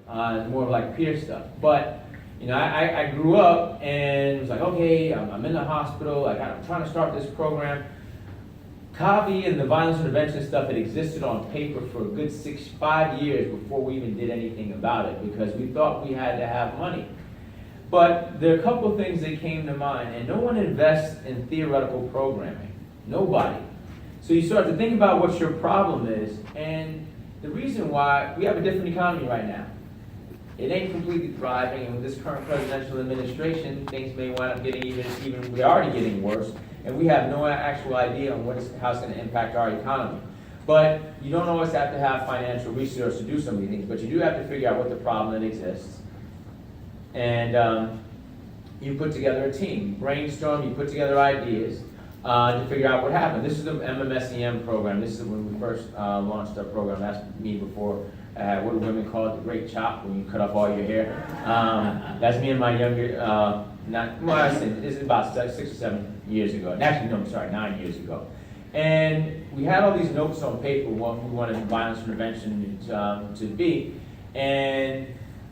more of like peer stuff. But you know, I grew up and was like, okay, I'm in the hospital, I'm trying to start this program. KAVI and the violence intervention stuff had existed on paper for a good 5 years before we even did anything about it, because we thought we had to have money. But there are a couple of things that came to mind, and no one invests in theoretical programming. Nobody. So you start to think about what your problem is, and the reason why we have a different economy right now. It ain't completely thriving, and with this current presidential administration, things may wind up getting even we're already getting worse, and we have no actual idea on how it's going to impact our economy. But you don't always have to have financial resources to do some of these things, but you do have to figure out what the problem that exists. And you put together a team, brainstorm, you put together ideas to figure out what happened. This is the MMSEM program. This is when we first launched our program. That's me before. What do women call it? The great chop, when you cut off all your hair. That's me and my younger, this is about 6 or 7 years ago. Actually, no, I'm sorry, 9 years ago. And we had all these notes on paper, what we wanted violence intervention to be. And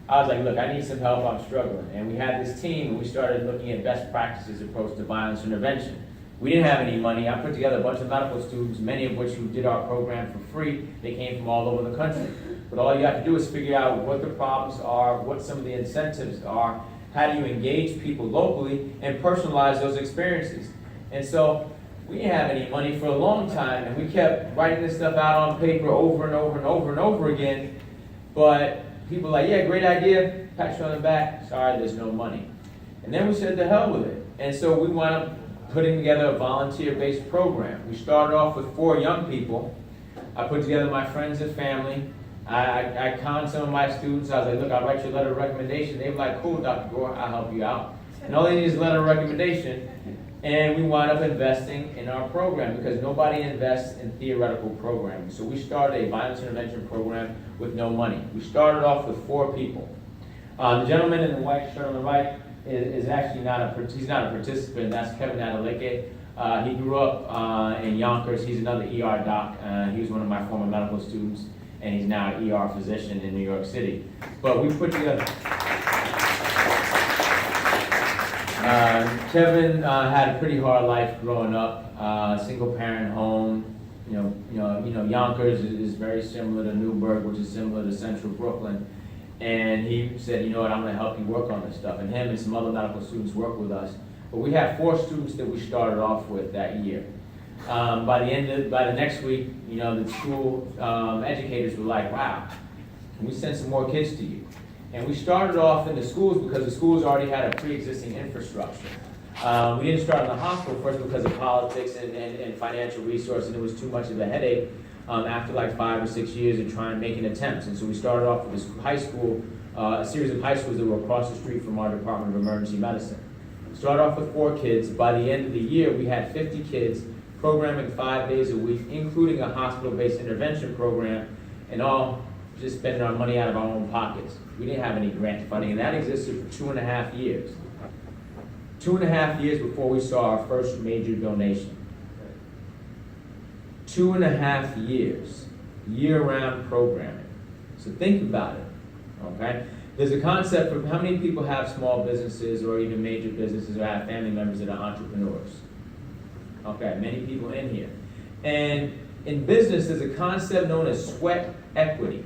I was like, look, I need some help, I'm struggling. And we had this team, and we started looking at best practices approach to violence intervention. We didn't have any money. I put together a bunch of medical students, many of which who did our program for free. They came from all over the country. But all you have to do is figure out what the problems are, what some of the incentives are, how do you engage people locally, and personalize those experiences. And so we didn't have any money for a long time, and we kept writing this stuff out on paper over and over and over and over again. But people were like, yeah, great idea, pat you on the back, sorry, there's no money. And then we said, to hell with it. And so we wound up putting together a volunteer-based program. We started off with 4 young people. I put together my friends and family. I conned some of my students. I was like, look, I'll write you a letter of recommendation. They were like, cool, Dr. Gore, I'll help you out. And all they need is a letter of recommendation. And we wound up investing in our program because nobody invests in theoretical programming. So we started a violence intervention program with no money. We started off with 4 people. The gentleman in the white shirt on the right is actually he's not a participant. That's Kevin Adeleke. He grew up in Yonkers. He's another ER doc. He was one of my former medical students, and he's now an ER physician in New York City. But we put together. Kevin had a pretty hard life growing up. Single parent home. Yonkers is very similar to Newburgh, which is similar to Central Brooklyn. And he said, you know what, I'm going to help you work on this stuff. And him and some other medical students work with us. But we had 4 students that we started off with that year. By the next week, the school educators were like, wow, can we send some more kids to you? And we started off in the schools because the schools already had a pre-existing infrastructure. We didn't start in the hospital first because of politics and financial resources, and it was too much of a headache after like 5 or 6 years of trying making attempts. And so we started off with this high school, a series of high schools that were across the street from our Department of Emergency Medicine. Started off with 4 kids. By the end of the year, we had 50 kids programming 5 days a week, including a hospital-based intervention program, and all just spending our money out of our own pockets. We didn't have any grant funding, and that existed for 2.5 years. 2.5 years before we saw our first major donation. 2.5 years, year-round programming. So think about it, okay? There's a concept for how many people have small businesses or even major businesses or have family members that are entrepreneurs. Okay, many people in here. And in business, there's a concept known as sweat equity.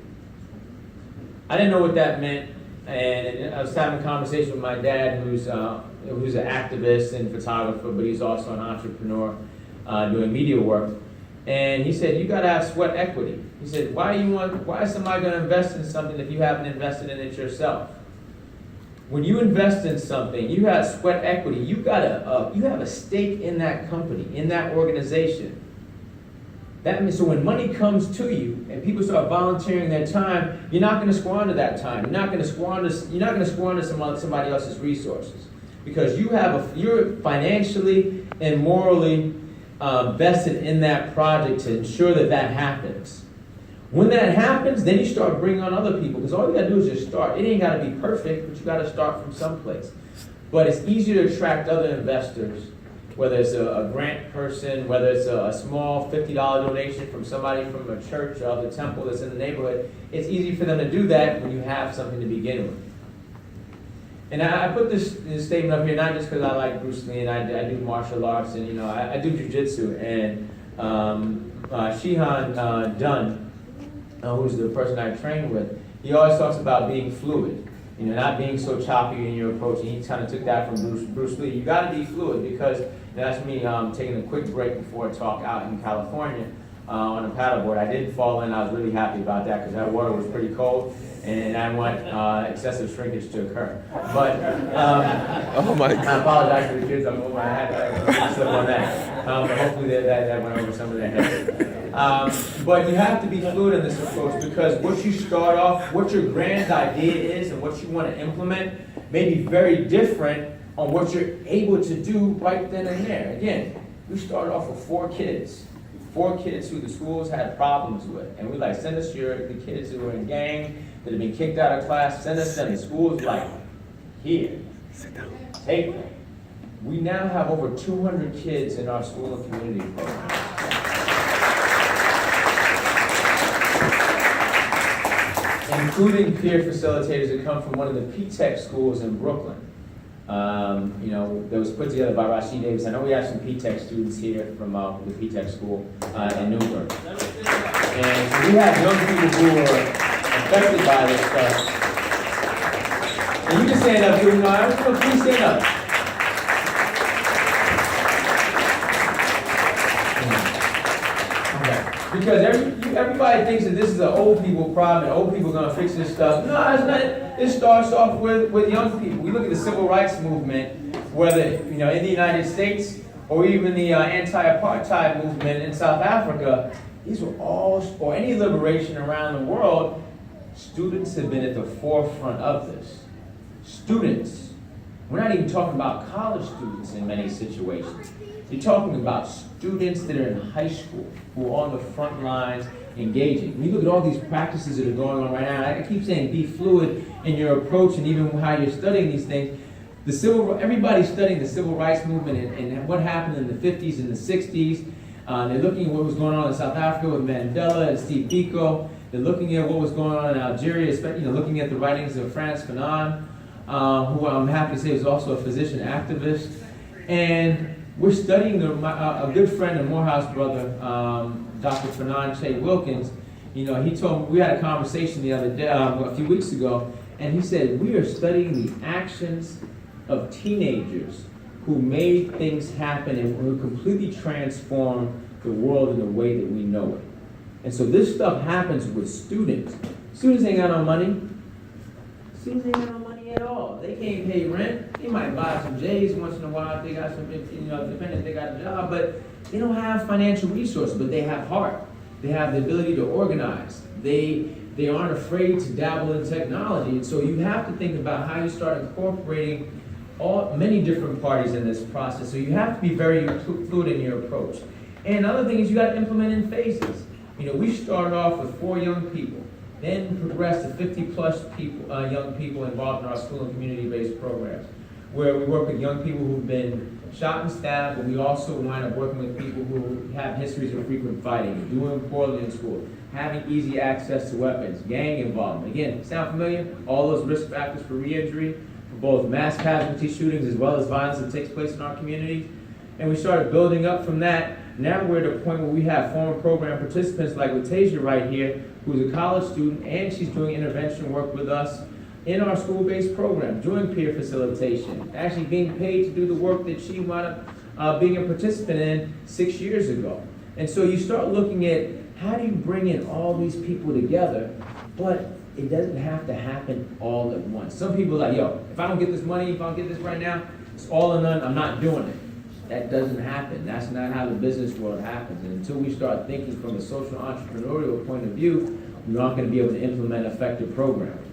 I didn't know what that meant, and I was having a conversation with my dad, who's an activist and photographer, but he's also an entrepreneur doing media work. And he said, you got to have sweat equity. He said, why is somebody going to invest in something if you haven't invested in it yourself? When you invest in something, you have sweat equity. You have a stake in that company, in that organization. That means so when money comes to you and people start volunteering their time, you're not going to squander that time. You're not going to squander somebody else's resources because you're financially and morally vested in that project to ensure that happens. When that happens, then you start bringing on other people because all you got to do is just start. It ain't got to be perfect, but you got to start from someplace. But it's easier to attract other investors whether it's a grant person, whether it's a small $50 donation from somebody from a church or the temple that's in the neighborhood, it's easy for them to do that when you have something to begin with. And I put this statement up here not just because I like Bruce Lee and I do martial arts and I do jujitsu, and Shihan Dunn, who's the person I train with, he always talks about being fluid, not being so choppy in your approach. And he kind of took that from Bruce Lee. You got to be fluid because that's me taking a quick break before a talk out in California on a paddleboard. I didn't fall in. I was really happy about that because that water was pretty cold, and I want excessive shrinkage to occur. But oh my God. I apologize to the kids. I'm over my head. I slip on that. But hopefully that went over some of their heads. But you have to be fluid in this approach because what you start off, what your grand idea is and what you want to implement may be very different on what you're able to do right then and there. Again, we started off with 4 kids who the schools had problems with. And we send us the kids who are in gang, that have been kicked out of class, send us them. The school's here, take them. We now have over 200 kids in our school and community program. Including peer facilitators that come from one of the P-Tech schools in Brooklyn. That was put together by Rashid Davis. I know we have some P-Tech students here from the P-Tech school in Newburgh. And so we have young people who are affected by this stuff. And you can stand up, please stand up. Because everybody thinks that this is an old people problem and old people are going to fix this stuff. No, it's not. It starts off with young people. We look at the civil rights movement, whether in the United States or even the anti-apartheid movement in South Africa. These were all, or any liberation around the world, students have been at the forefront of this. Students. We're not even talking about college students in many situations. You're talking about students that are in high school who are on the front lines engaging. When you look at all these practices that are going on right now, I keep saying be fluid in your approach and even how you're studying these things. Everybody's studying the civil rights movement and what happened in the 50s and the 60s. They're looking at what was going on in South Africa with Mandela and Steve Biko. They're looking at what was going on in Algeria, looking at the writings of Frantz Fanon, who I'm happy to say was also a physician activist. And we're studying a good friend and Morehouse brother, Dr. Fanon Che Wilkins. He told me, we had a conversation the other day, a few weeks ago, and he said, we are studying the actions of teenagers who made things happen and who completely transformed the world in the way that we know it. And so this stuff happens with students. Students ain't got no money. Students ain't got no money at all. They can't pay rent. They might buy some J's once in a while if they got some, depending if they got a job, but they don't have financial resources, but they have heart. They have the ability to organize. They aren't afraid to dabble in technology. And so you have to think about how you start incorporating many different parties in this process. So you have to be very fluid in your approach. And another thing is you got to implement in phases. We started off with 4 young people, then progressed to 50-plus young people involved in our school and community-based programs, where we work with young people who've been shot and stabbed, but we also wind up working with people who have histories of frequent fighting, doing poorly in school, having easy access to weapons, gang involvement. Again, sound familiar? All those risk factors for re-injury, for both mass casualty shootings as well as violence that takes place in our communities. And we started building up from that. Now we're at a point where we have former program participants like Latasia right here, who's a college student, and she's doing intervention work with us in our school-based program, doing peer facilitation, actually being paid to do the work that she wound up being a participant in 6 years ago. And so you start looking at how do you bring in all these people together, but it doesn't have to happen all at once. Some people are like, if I don't get this money, if I don't get this right now, it's all or none, I'm not doing it. That doesn't happen. That's not how the business world happens. And until we start thinking from a social entrepreneurial point of view, we're not going to be able to implement effective programs.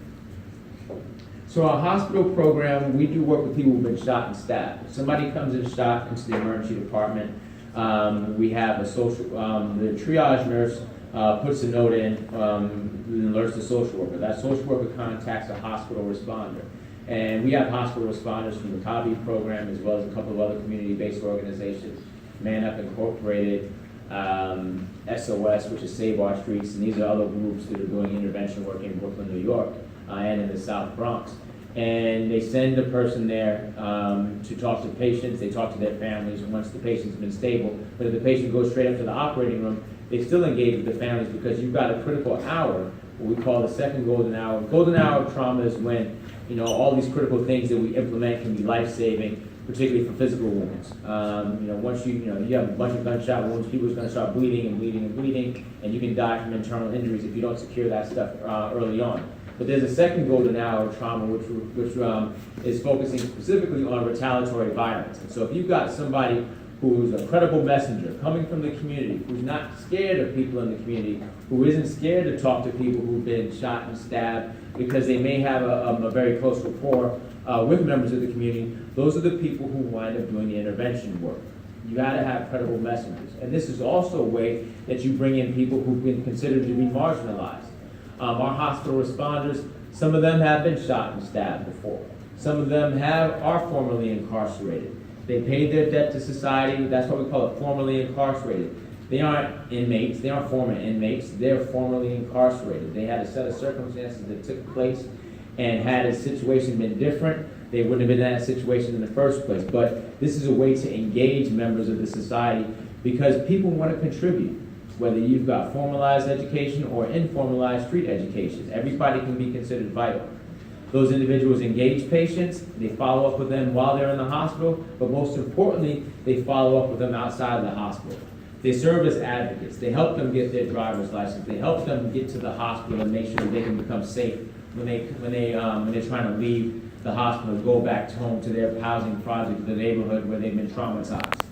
So our hospital program, we do work with people who've been shot and stabbed. If somebody comes in shot into the emergency department, we have the triage nurse puts a note in, and alerts the social worker. That social worker contacts a hospital responder. And we have hospital responders from the KAVI program, as well as a couple of other community-based organizations, Man Up Incorporated, SOS, which is Save Our Streets, and these are other groups that are doing intervention work in Brooklyn, New York, and in the South Bronx. And they send a person there to talk to patients, they talk to their families once the patient's been stable. But if the patient goes straight up to the operating room, they still engage with the families, because you've got a critical hour, what we call the second golden hour. Golden hour of trauma is when, you know, all these critical things that we implement can be life-saving, particularly for physical wounds. You know, once you have a bunch of gunshot wounds, people are going to start bleeding and bleeding and bleeding, and you can die from internal injuries if you don't secure that stuff early on. But there's a second golden hour of trauma, which is focusing specifically on retaliatory violence. And so if you've got somebody who's a credible messenger, coming from the community, who's not scared of people in the community, who isn't scared to talk to people who've been shot and stabbed because they may have a very close rapport with members of the community, those are the people who wind up doing the intervention work. You gotta have credible messengers. And this is also a way that you bring in people who've been considered to be marginalized. Our hospital responders, some of them have been shot and stabbed before. Some of them are formerly incarcerated. They paid their debt to society. That's what we call it, formerly incarcerated. They aren't inmates, they aren't former inmates, they're formerly incarcerated. They had a set of circumstances that took place, and had a situation been different, they wouldn't have been in that situation in the first place. But this is a way to engage members of the society, because people want to contribute. Whether you've got formalized education or informalized street education, everybody can be considered vital. Those individuals engage patients, they follow up with them while they're in the hospital, but most importantly, they follow up with them outside of the hospital. They serve as advocates. They help them get their driver's license. They help them get to the hospital and make sure that they can become safe when they're trying to leave the hospital and go back home to their housing project, the neighborhood where they've been traumatized.